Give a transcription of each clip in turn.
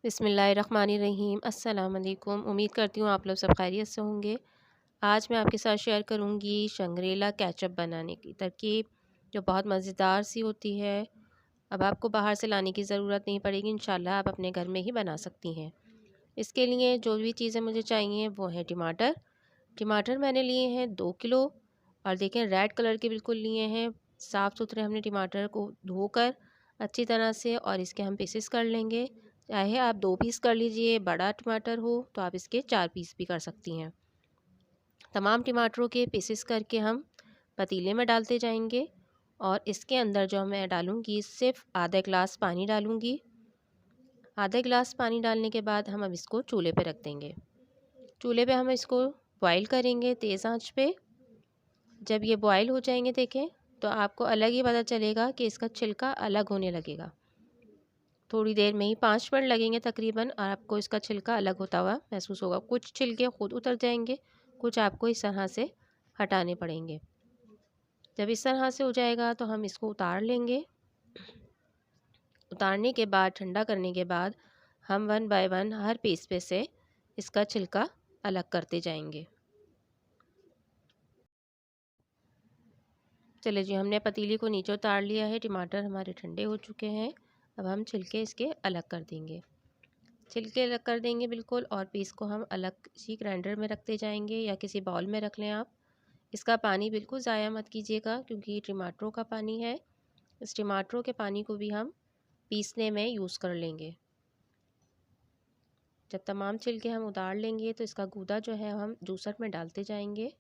बिस्मिल्लाहिर्रहमानिर्रहीम। अस्सलाम वालेकुम। उम्मीद करती हूँ आप लोग सब खैरियत से होंगे। आज मैं आपके साथ शेयर करूँगी शंग्रीला केचप बनाने की तरकीब, जो बहुत मज़ेदार सी होती है। अब आपको बाहर से लाने की ज़रूरत नहीं पड़ेगी, इंशाल्लाह आप अपने घर में ही बना सकती हैं। इसके लिए जो भी चीज़ें मुझे चाहिए वो है टमाटर। टमाटर मैंने लिए हैं 2 किलो, और देखें रेड कलर के बिल्कुल लिए हैं। साफ़ सुथरे हमने टमाटर को धोकर अच्छी तरह से, और इसके हम पीसेस कर लेंगे। चाहे आप 2 पीस कर लीजिए, बड़ा टमाटर हो तो आप इसके 4 पीस भी कर सकती हैं। तमाम टमाटरों के पीसेस करके हम पतीले में डालते जाएंगे, और इसके अंदर जो मैं डालूँगी सिर्फ आधा गिलास पानी डालूँगी। आधा गिलास पानी डालने के बाद हम अब इसको चूल्हे पे रख देंगे। चूल्हे पे हम इसको बॉईल करेंगे तेज़ आंच पे। जब ये बॉईल हो जाएंगे देखें, तो आपको अलग ही पता चलेगा कि इसका छिलका अलग होने लगेगा। थोड़ी देर में ही 5 मिनट लगेंगे तकरीबन, और आपको इसका छिलका अलग होता हुआ महसूस होगा। कुछ छिलके खुद उतर जाएंगे, कुछ आपको इस तरह से हटाने पड़ेंगे। जब इस तरह से हो जाएगा तो हम इसको उतार लेंगे। उतारने के बाद, ठंडा करने के बाद, हम 1 बाय 1 हर पीस पे से इसका छिलका अलग करते जाएंगे। चलिए जी, हमने पतीली को नीचे उतार लिया है। टमाटर हमारे ठंडे हो चुके हैं। अब हम छिलके इसके अलग कर देंगे। छिलके अलग कर देंगे बिल्कुल, और पीस को हम अलग सी ग्राइंडर में रखते जाएंगे, या किसी बाउल में रख लें आप। इसका पानी बिल्कुल ज़ाया मत कीजिएगा, क्योंकि ये टमाटरों का पानी है। इस टमाटरों के पानी को भी हम पीसने में यूज़ कर लेंगे। जब तमाम छिलके हम उतार लेंगे तो इसका गूदा जो है हम जूसर में डालते जाएंगे।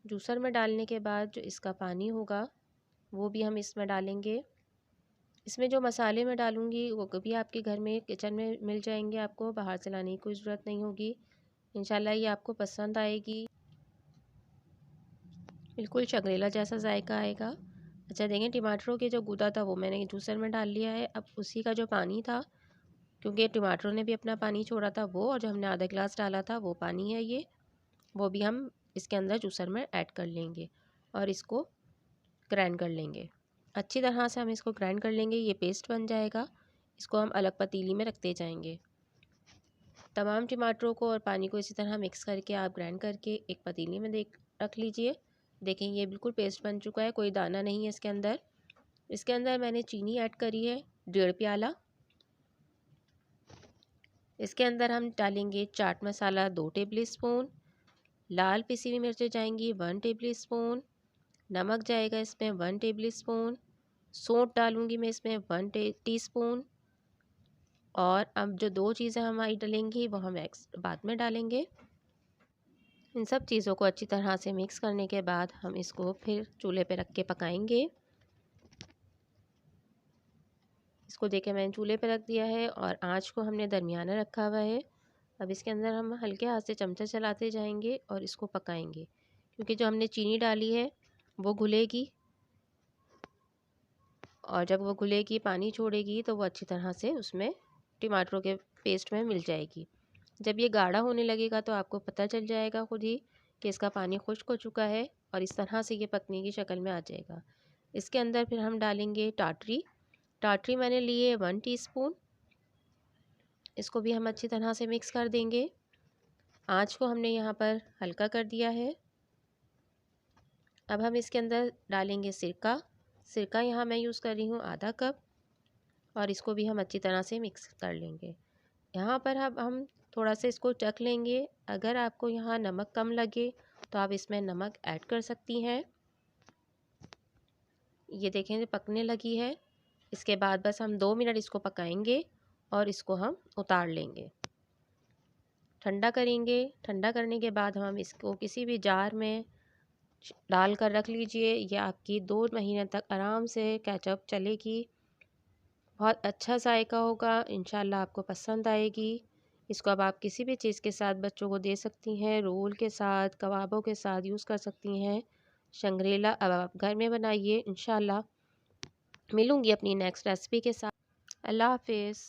जूसर में डालने के बाद जो इसका पानी होगा वो भी हम इसमें डालेंगे। इसमें जो मसाले मैं डालूँगी वो भी आपके घर में किचन में मिल जाएंगे, आपको बाहर से लाने की कोई ज़रूरत नहीं होगी। इंशाल्लाह ये आपको पसंद आएगी। बिल्कुल शंग्रीला जैसा जायका आएगा। अच्छा देखें, टमाटरों के जो गूदा था वो मैंने जूसर में डाल लिया है। अब उसी का जो पानी था, क्योंकि टमाटरों ने भी अपना पानी छोड़ा था, वो और जो हमने आधा गिलास डाला था वो पानी है ये, वो भी हम इसके अंदर जूसर में ऐड कर लेंगे, और इसको ग्राइंड कर लेंगे। अच्छी तरह से हम इसको ग्राइंड कर लेंगे, ये पेस्ट बन जाएगा। इसको हम अलग पतीली में रखते जाएंगे। तमाम टमाटरों को और पानी को इसी तरह मिक्स करके आप ग्राइंड करके एक पतीली में रख लीजिए। देखें ये बिल्कुल पेस्ट बन चुका है, कोई दाना नहीं है इसके अंदर। इसके अंदर मैंने चीनी ऐड करी है 1.5 प्याला। इसके अंदर हम डालेंगे चाट मसाला 2 टेबल स्पून, लाल पिसी हुई मिर्चें जाएंगी 1 टेबल स्पून, नमक जाएगा इसमें 1 टेबल स्पून, सौंठ डालूंगी मैं इसमें 1 टीस्पून। और अब जो 2 चीज़ें हमारी डलेंगी वो हम बाद में डालेंगे। इन सब चीज़ों को अच्छी तरह से मिक्स करने के बाद हम इसको फिर चूल्हे पे रख के पकाएंगे। इसको देखें मैंने चूल्हे पे रख दिया है, और आँच को हमने दरमियाना रखा हुआ है। अब इसके अंदर हम हल्के हाथ से चमचा चलाते जाएंगे और इसको पकाएंगे, क्योंकि जो हमने चीनी डाली है वो घुलेगी, और जब वो घुलेगी पानी छोड़ेगी तो वो अच्छी तरह से उसमें टमाटरों के पेस्ट में मिल जाएगी। जब ये गाढ़ा होने लगेगा तो आपको पता चल जाएगा खुद ही कि इसका पानी खुश्क हो चुका है, और इस तरह से ये पकने की शक्ल में आ जाएगा। इसके अंदर फिर हम डालेंगे टाटरी। टाटरी मैंने ली है 1 टीस्पून। इसको भी हम अच्छी तरह से मिक्स कर देंगे। आँच को हमने यहाँ पर हल्का कर दिया है। अब हम इसके अंदर डालेंगे सिरका। सिरका यहाँ मैं यूज़ कर रही हूँ आधा कप, और इसको भी हम अच्छी तरह से मिक्स कर लेंगे। यहाँ पर अब हम थोड़ा सा इसको चख लेंगे। अगर आपको यहाँ नमक कम लगे तो आप इसमें नमक ऐड कर सकती हैं। ये देखें पकने लगी है। इसके बाद बस हम 2 मिनट इसको पकाएंगे, और इसको हम उतार लेंगे, ठंडा करेंगे। ठंडा करने के बाद हम इसको किसी भी जार में डाल कर रख लीजिए। ये आपकी 2 महीने तक आराम से केचप चलेगी। बहुत अच्छा जायका होगा, इंशाल्लाह आपको पसंद आएगी। इसको अब आप किसी भी चीज़ के साथ बच्चों को दे सकती हैं, रोल के साथ, कबाबों के साथ यूज़ कर सकती हैं। शंग्रीला अब आप घर में बनाइए। इंशाल्लाह मिलूँगी अपनी नेक्स्ट रेसिपी के साथ। अल्लाह हाफिज़।